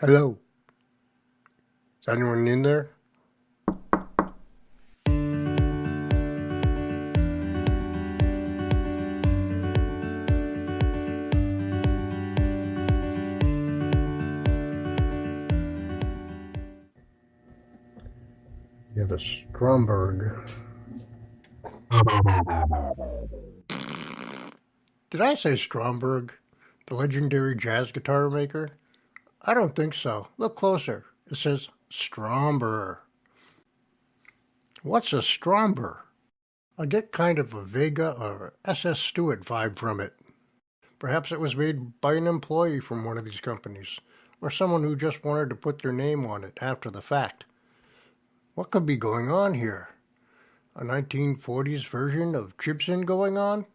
Hello. Is anyone in there? You have a STROMBERG. Did I say Stromberg, the legendary jazz guitar maker? I don't think so. Look closer. It says STROMBER. What's a STROMBER? I get kind of a Vega or SS Stewart vibe from it. Perhaps it was made by an employee from one of these companies, or someone who just wanted to put their name on it after the fact. What could be going on here? A 1940s version of Gibson going on?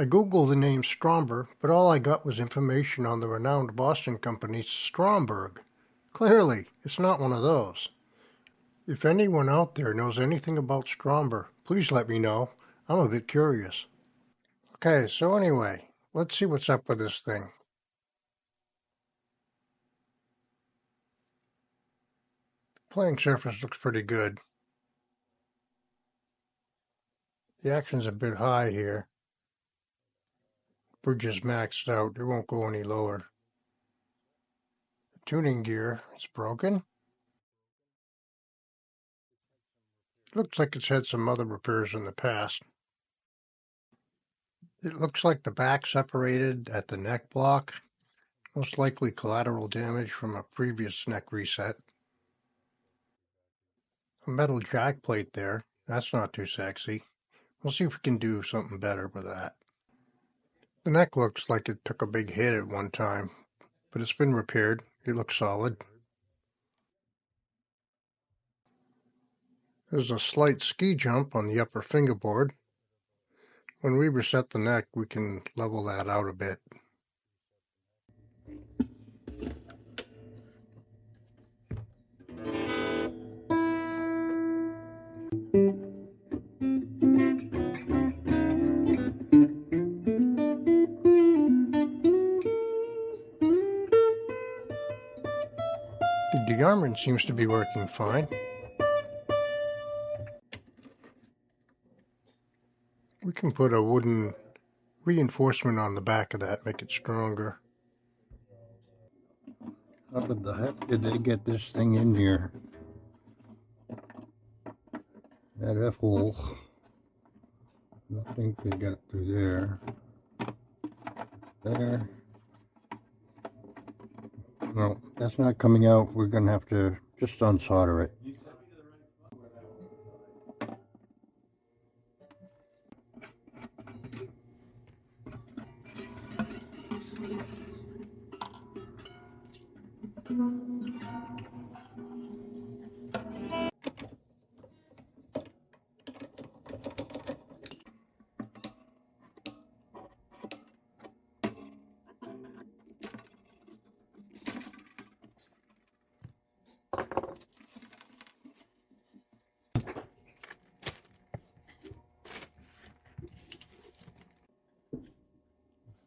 I googled the name Stromber, but all I got was information on the renowned Boston company Stromberg. Clearly, it's not one of those. If anyone out there knows anything about Stromber, please let me know. I'm a bit curious. Okay, so anyway, let's see what's up with this thing. The playing surface looks pretty good. The action's a bit high here. Bridge is maxed out. It won't go any lower. The tuning gear is broken. It looks like it's had some other repairs in the past. It looks like the back separated at the neck block. Most likely collateral damage from a previous neck reset. A metal jack plate there. That's not too sexy. We'll see if we can do something better with that. The neck looks like it took a big hit at one time, but it's been repaired. It looks solid. There's a slight ski jump on the upper fingerboard. When we reset the neck, we can level that out a bit. The de-armament seems to be working fine. We can put a wooden reinforcement on the back of that, make it stronger. How the heck did they get this thing in here? That F-hole. I think they got it through there. There. No, that's not coming out. We're going to have to just unsolder it.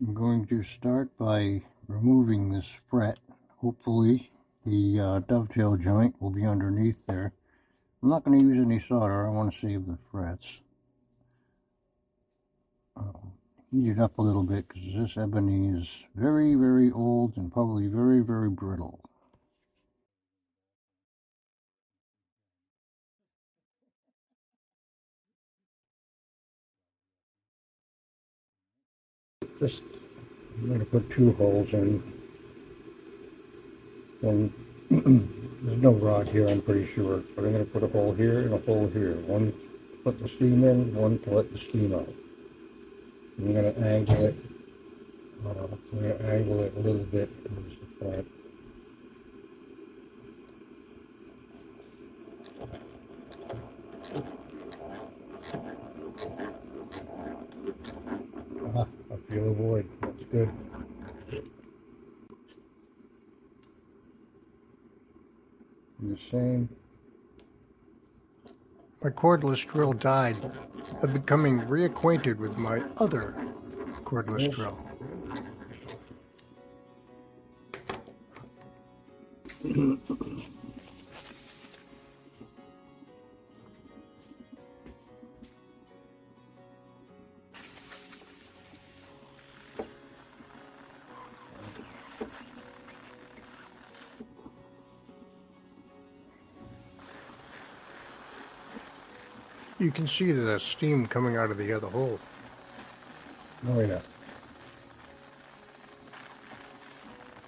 I'm going to start by removing this fret. Hopefully the dovetail joint will be underneath there. I'm not going to use any solder. I want to save the frets. Heat it up a little bit because this ebony is very, very old and probably very, very brittle. I'm going to put 2 holes in. One, there's no rod here, I'm pretty sure, but I'm going to put a hole here and a hole here. One to put the steam in, one to let the steam out. I'm going to angle it. I'm going to angle it a little bit towards the front. I feel a void. That's good. And the same. My cordless drill died. I'm becoming reacquainted with my other cordless drill. You can see the steam coming out of the other hole. Oh yeah.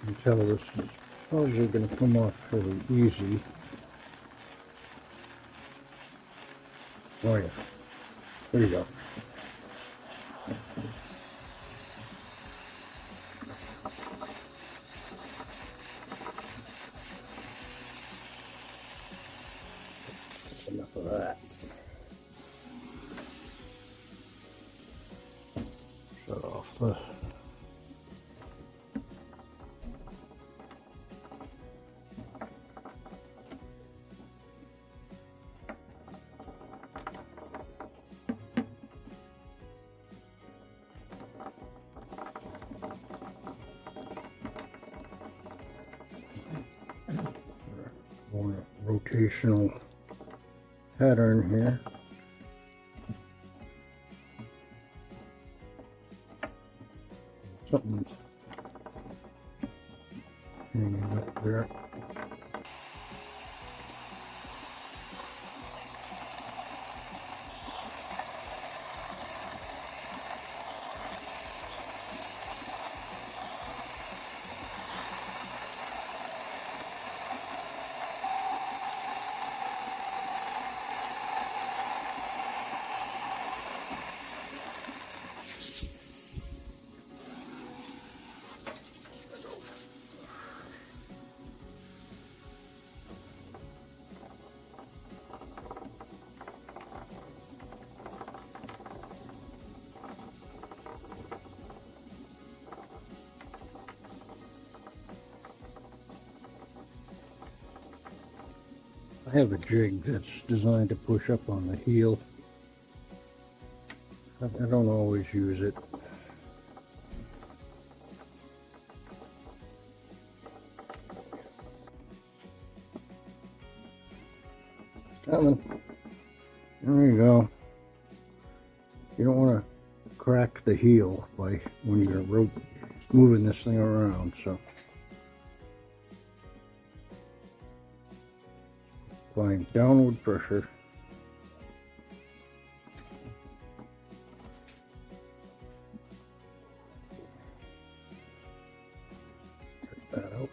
You can tell this is probably going to come off fairly easy. Oh yeah. There you go. Enough of that. Shut off the more rotational pattern here. Something's hanging up there. I have a jig that's designed to push up on the heel. I don't always use it. Coming. There you go. You don't want to crack the heel by when you're moving this thing around, so. Applying downward pressure. Take that out.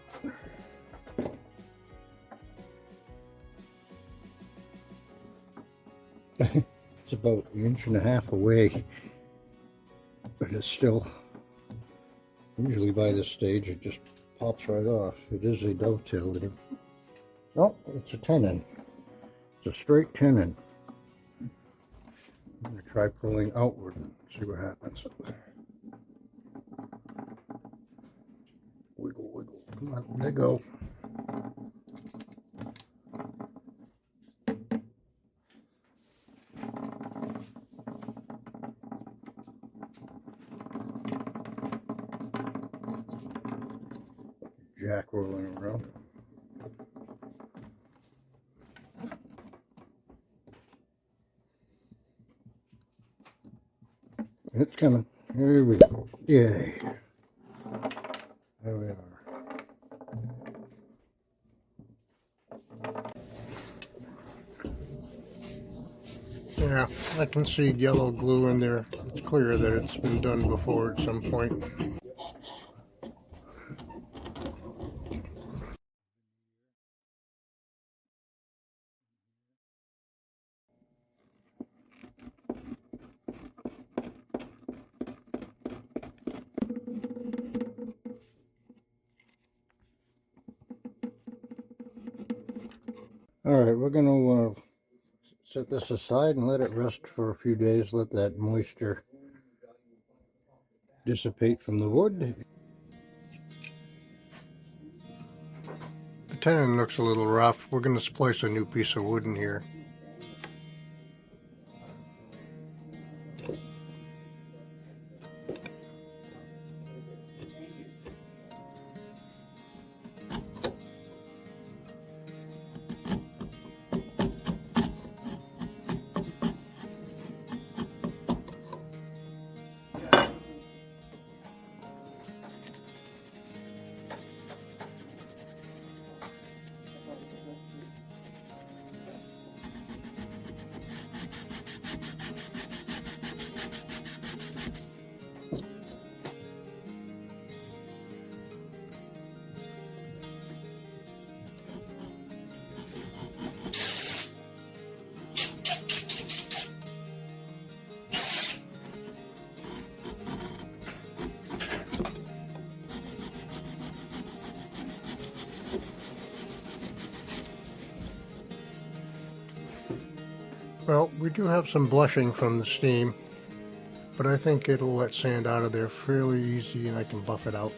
It's about an inch and a half away, but it's still, usually by this stage it just pops right off. It is a dovetail. No, it's a tenon. It's a straight tenon. I'm going to try pulling outward and see what happens. Wiggle, wiggle. Come on, let go. Jack rolling around. It's coming. Here we go. Yay. There we are. Yeah, I can see yellow glue in there. It's clear that it's been done before at some point. Alright, we're going to set this aside and let it rest for a few days. Let that moisture dissipate from the wood. The tenon looks a little rough. We're going to splice a new piece of wood in here. Well, we do have some blushing from the steam, but I think it'll let sand out of there fairly easy and I can buff it out.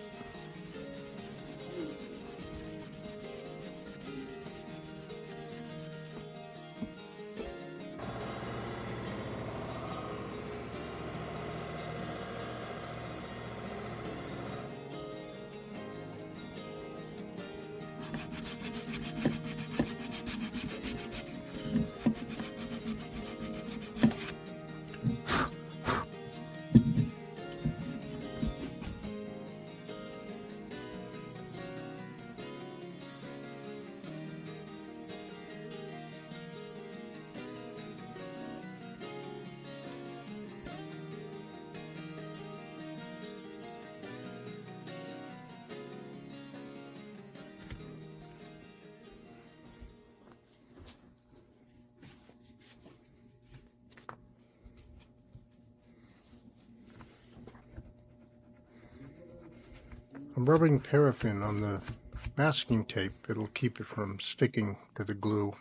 I'm rubbing paraffin on the masking tape. It'll keep it from sticking to the glue.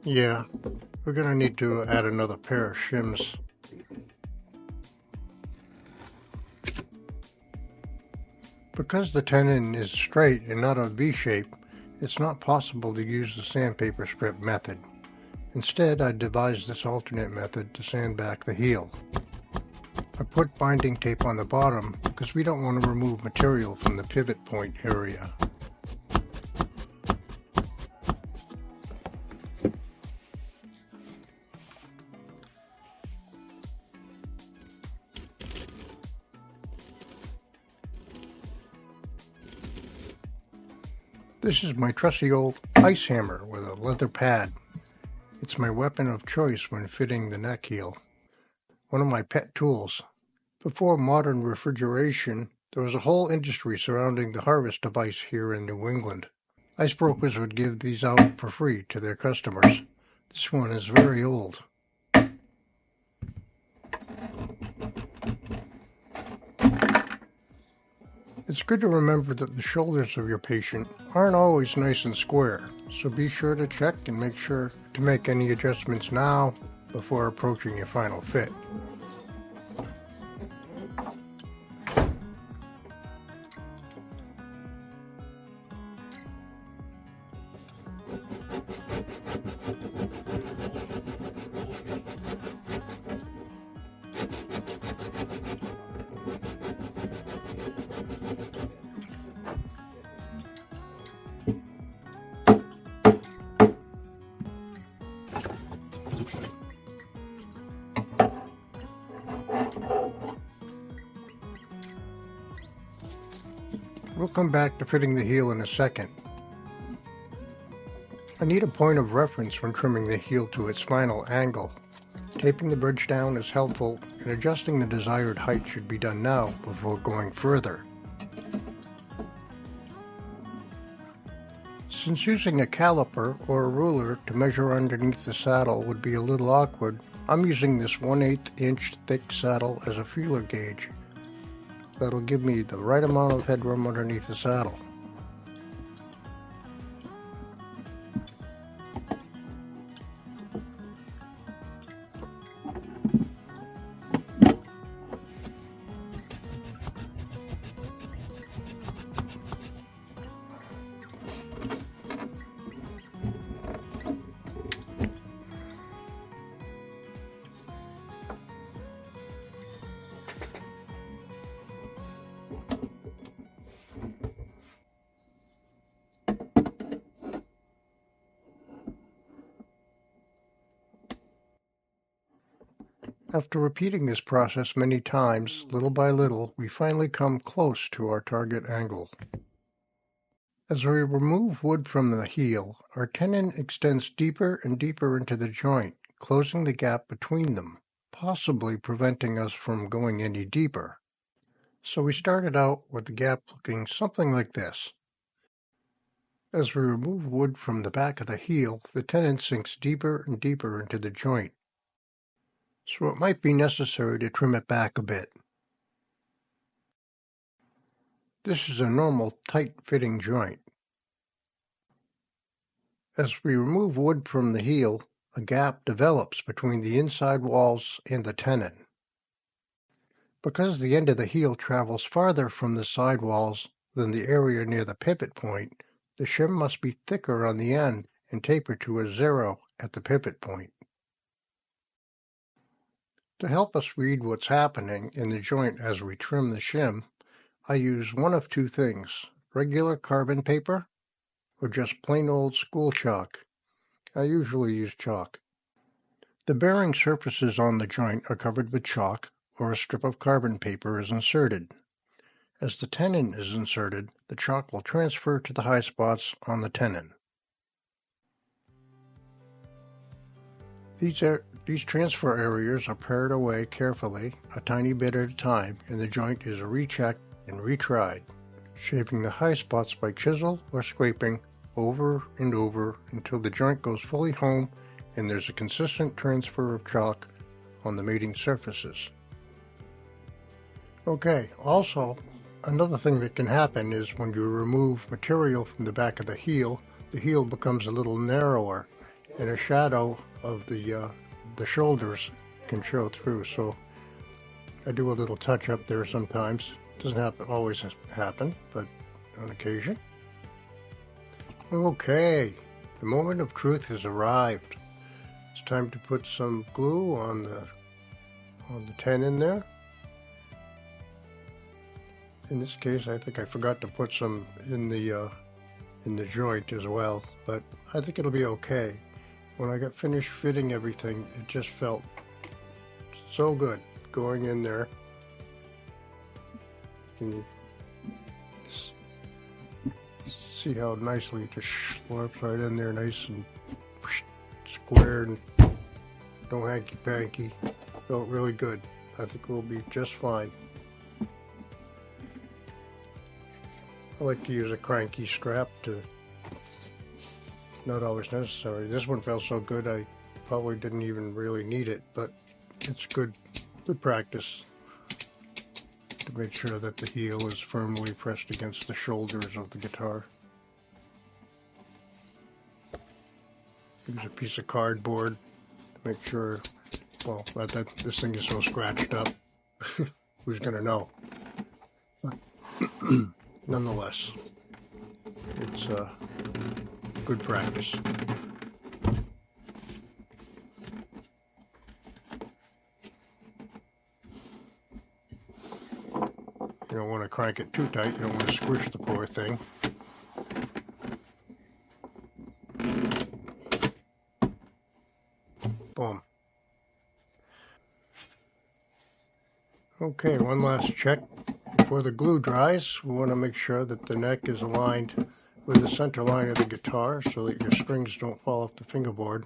Yeah, we're gonna need to add another pair of shims. Because the tenon is straight and not a V-shape, it's not possible to use the sandpaper strip method. Instead, I devised this alternate method to sand back the heel. I put binding tape on the bottom because we don't want to remove material from the pivot point area. This is my trusty old ice hammer with a leather pad. It's my weapon of choice when fitting the neck heel. One of my pet tools. Before modern refrigeration, there was a whole industry surrounding the harvest of ice here in New England. Ice brokers would give these out for free to their customers. This one is very old. It's good to remember that the shoulders of your patient aren't always nice and square, so be sure to check and make sure to make any adjustments now before approaching your final fit. We'll come back to fitting the heel in a second. I need a point of reference when trimming the heel to its final angle. Taping the bridge down is helpful, and adjusting the desired height should be done now before going further. Since using a caliper or a ruler to measure underneath the saddle would be a little awkward, I'm using this 1/8 inch thick saddle as a feeler gauge. That'll give me the right amount of headroom underneath the saddle. After repeating this process many times, little by little, we finally come close to our target angle. As we remove wood from the heel, our tenon extends deeper and deeper into the joint, closing the gap between them, possibly preventing us from going any deeper. So we started out with the gap looking something like this. As we remove wood from the back of the heel, the tenon sinks deeper and deeper into the joint, so it might be necessary to trim it back a bit. This is a normal tight-fitting joint. As we remove wood from the heel, a gap develops between the inside walls and the tenon. Because the end of the heel travels farther from the side walls than the area near the pivot point, the shim must be thicker on the end and taper to a 0 at the pivot point. To help us read what's happening in the joint as we trim the shim, I use one of two things: regular carbon paper or just plain old school chalk. I usually use chalk. The bearing surfaces on the joint are covered with chalk, or a strip of carbon paper is inserted. As the tenon is inserted, the chalk will transfer to the high spots on the tenon. These transfer areas are pared away carefully, a tiny bit at a time, and the joint is rechecked and retried, shaving the high spots by chisel or scraping over and over until the joint goes fully home and there's a consistent transfer of chalk on the mating surfaces. Okay, also, another thing that can happen is when you remove material from the back of the heel becomes a little narrower, and a shadow of the shoulders can show through. So I do a little touch up there sometimes. Doesn't always happen, but on occasion. Okay, the moment of truth has arrived. It's time to put some glue on the tenon there. In this case, I think I forgot to put some in the joint as well, but I think it'll be okay. When I got finished fitting everything, it just felt so good going in there. Can you see how nicely it just slurps right in there, nice and square and no hanky-panky. Felt really good. I think we'll be just fine. I like to use a cranky strap to, not always necessary. This one felt so good I probably didn't even really need it, but it's good practice to make sure that the heel is firmly pressed against the shoulders of the guitar. Use a piece of cardboard to make sure, well, that this thing is so scratched up. Who's gonna know? Nonetheless, it's good practice. You don't want to crank it too tight. You don't want to squish the poor thing. Boom. Okay, one last check. Before the glue dries, we want to make sure that the neck is aligned with the center line of the guitar so that your strings don't fall off the fingerboard.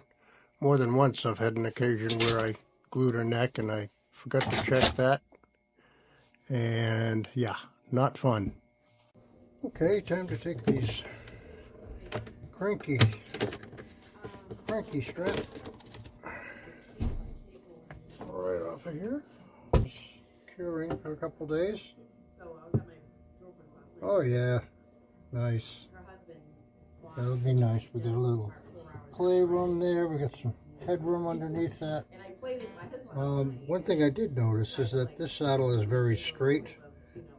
More than once I've had an occasion where I glued a neck and I forgot to check that. And yeah, not fun. Okay, time to take these cranky strap right off of here. It's curing for a couple days. So I was at my girlfriend's last night. Oh yeah, nice. Her husband. That'll be nice. We got a little playroom there. We got some headroom underneath that. And I played it by his last night. One thing I did notice is that this saddle is very straight,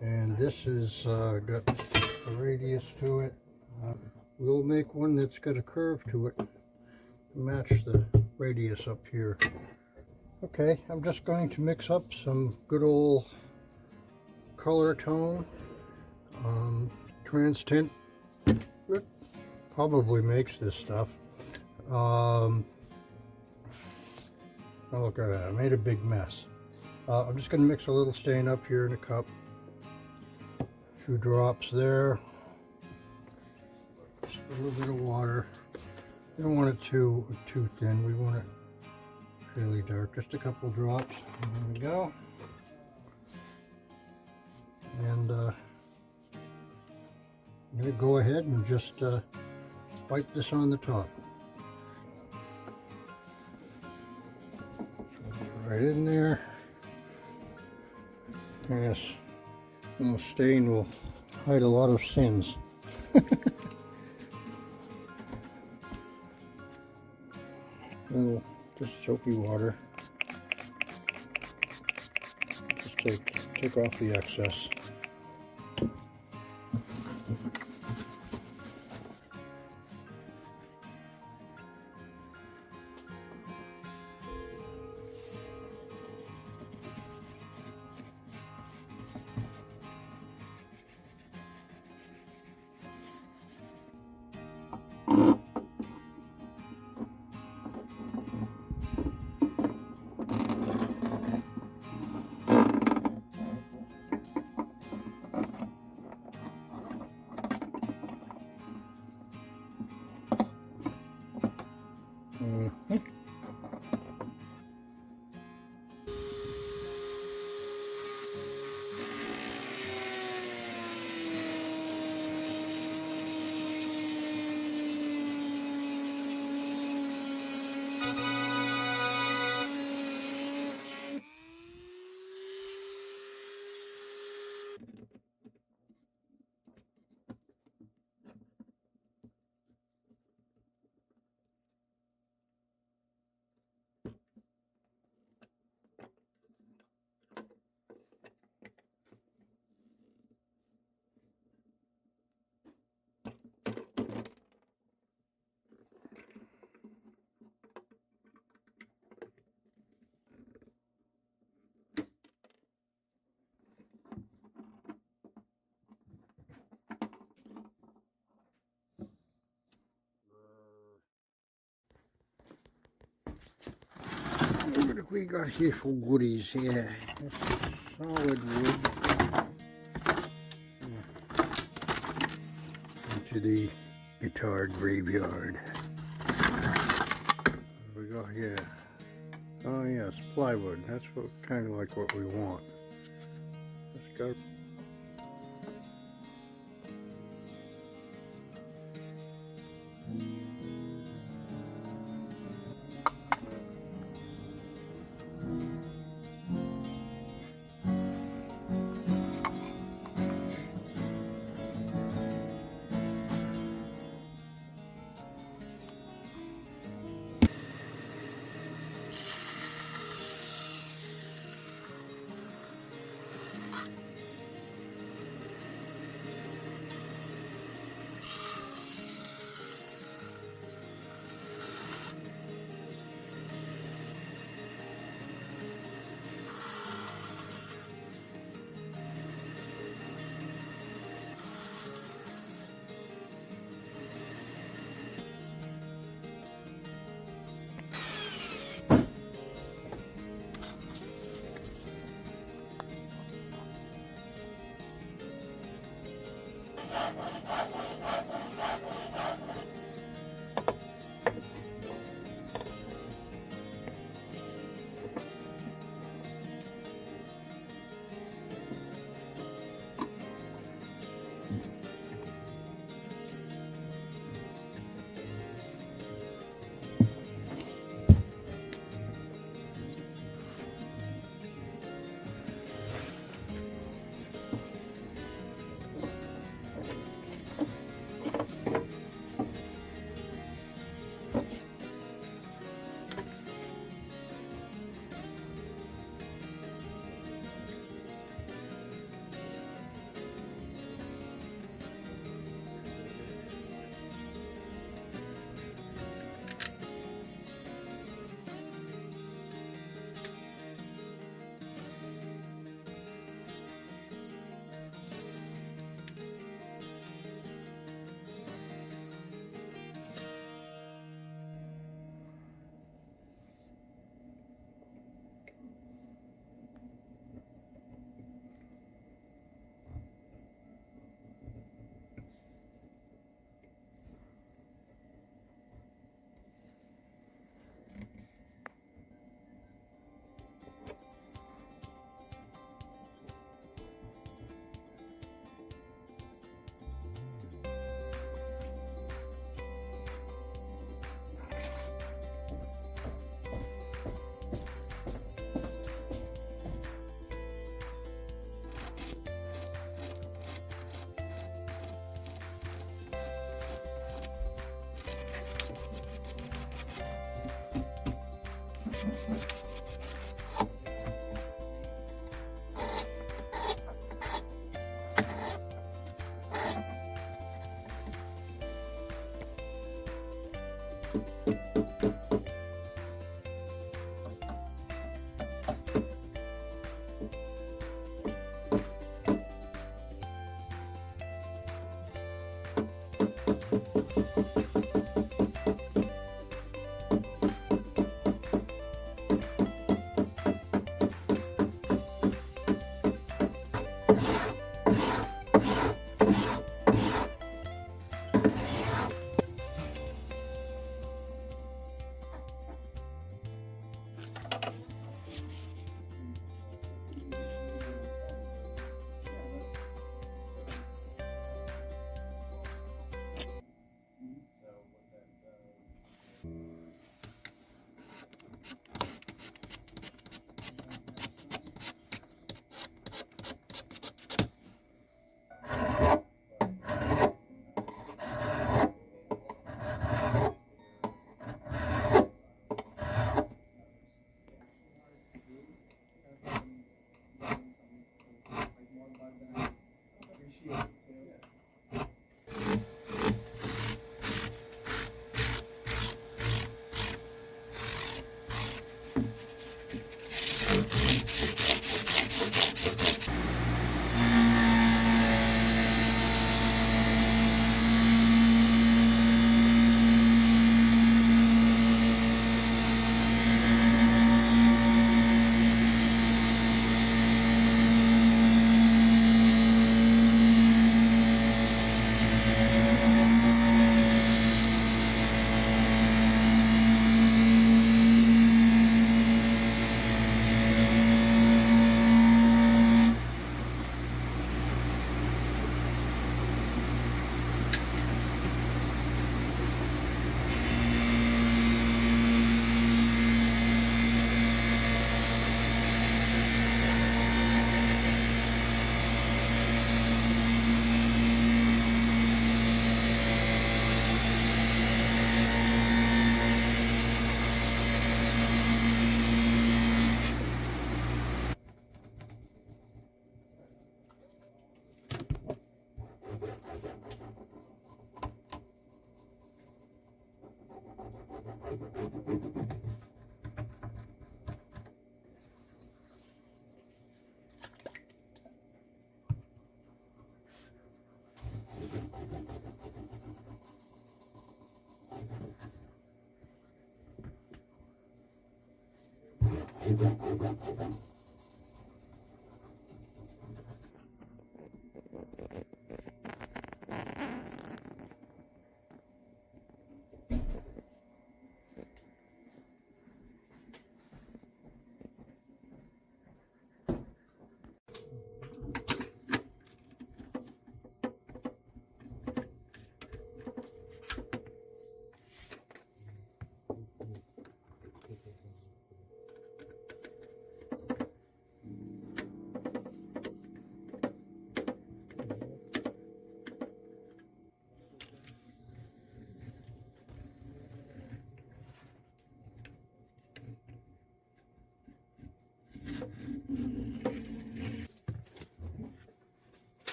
and this is got a radius to it. We'll make one that's got a curve to it to match the radius up here. Okay, I'm just going to mix up some good old color tone. Trans tint probably makes this stuff. Oh, look at that, I made a big mess. I'm just going to mix a little stain up here in a cup. A few drops there. Just a little bit of water. We don't want it too thin. We want it fairly dark. Just a couple drops. There we go. And I'm going to go ahead and just wipe this on the top. Right in there. Yes, a little stain will hide a lot of sins. Little just soapy water. Just take off the excess. What have we got here for goodies here? Solid wood. Into the guitar graveyard. What we got here? Oh yes, plywood. That's what kind of like what we want. Let's go.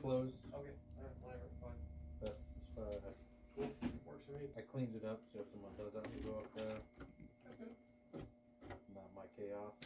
Closed. Okay, whatever, fine. That's as far as Works for me. I cleaned up, so if someone does have to go up there, not my chaos.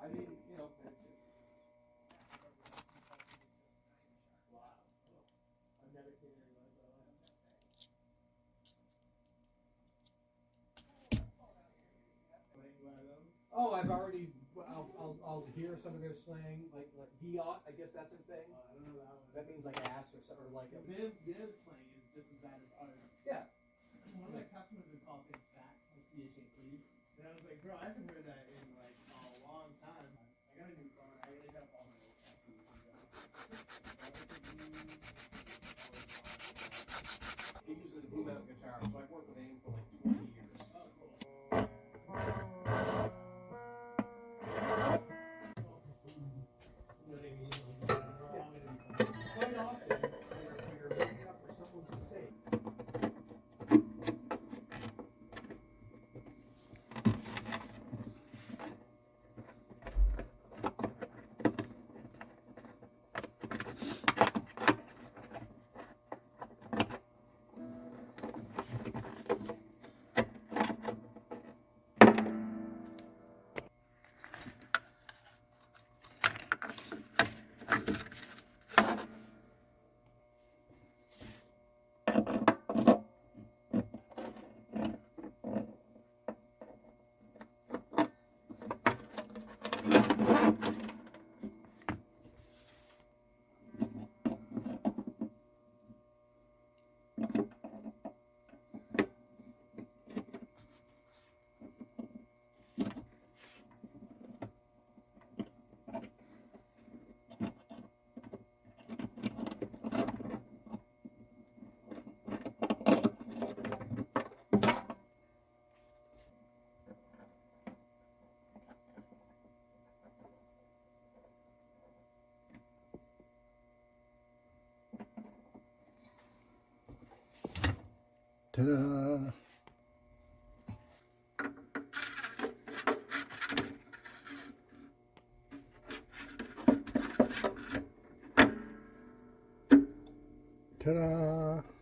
I mean, you know. Wow. I've never seen anything like that. Oh, I've already. I'll hear some of their slang, like "hiot." I guess that's a thing. I don't know that one. That means like ass or something, or like a. Their slang is just as bad as ours. Yeah. One of my customers would call things fat, like "Yeshe, please." And I was like, bro, I haven't heard that in like a long time. I got a new phone. I gotta hit up all my old customers. He uses a boom out guitar, so I've worked with him for like 20 years. Oh, cool. You know what I mean? Quite often, we're making up for someone's mistake. Ta-da! Ta-da!